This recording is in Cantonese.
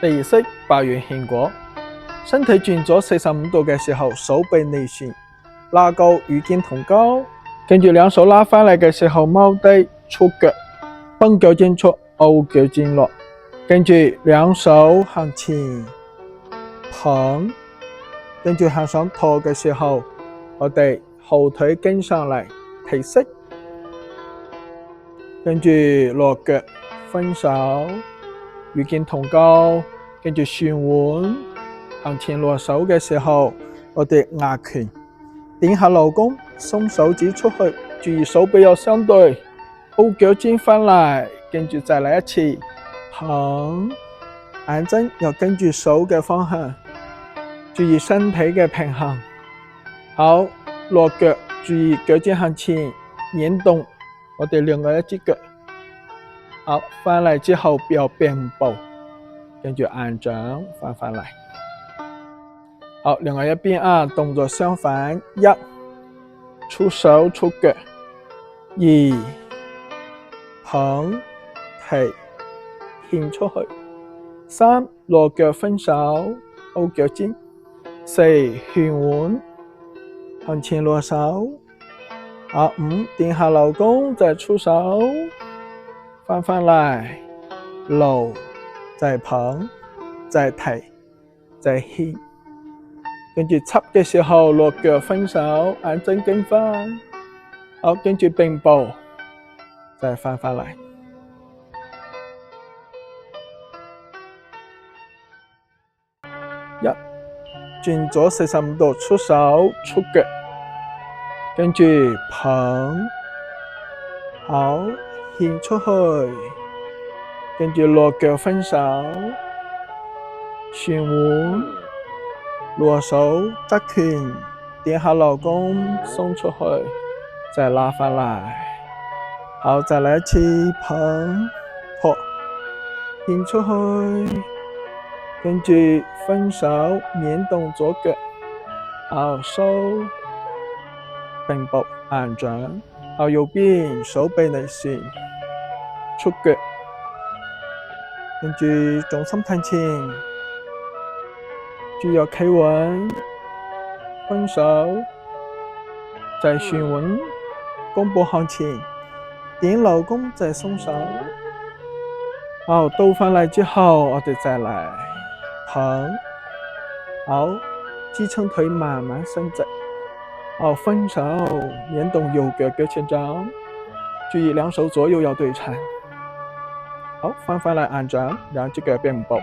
第二式8元獻果，身體轉咗45度嘅時候，手臂內旋，拉高與肩同高，跟住兩手拉翻嚟嘅時候，踎低出腳，崩腳尖出，勾腳尖落，跟住兩手向前捧，跟住向上托嘅時候，我哋後腿跟上嚟提膝，跟住落腳分手，與肩同高，跟住旋腕，向前落手嘅時候，我哋壓拳，點下勞宮，鬆手指出去，注意手臂要相對，勾腳尖翻嚟，跟住再嚟一次，捧，眼睛要跟住手嘅方向，注意身體嘅平衡。好，落腳，注意腳尖向前，捻動我哋另外一隻腳。好，翻嚟之後不要並步，跟住硬掌翻嚟。好，另外一邊啊，動作相反，一出手出腳，二捧提獻出去，三落腳分手勾腳尖，四旋腕向前落手，好，五點下勞宮再出手翻嚟，六再捧再提再獻，跟住七嘅時候落腳分手，眼睛跟翻，好，跟住並步再翻嚟。一轉咗45度出手出腳，跟住捧，好，獻出去，跟住落腳分手，旋腕，落手側拳，點下勞宮鬆出去，再拉翻嚟，好，再嚟一次捧托獻出去，跟住分手捻動左腳，好，收並步硬掌，好，右邊手臂內旋出腳，跟住重心向前，注意要企穩，分手再旋腕，弓步向前，點勞宮再鬆手，好，倒翻嚟之後我哋再嚟捧，好，支撐腿慢慢伸直，好，分手連動右腳腳前掌，注意兩手左右要對稱，好，翻嚟硬掌，兩隻腳並步。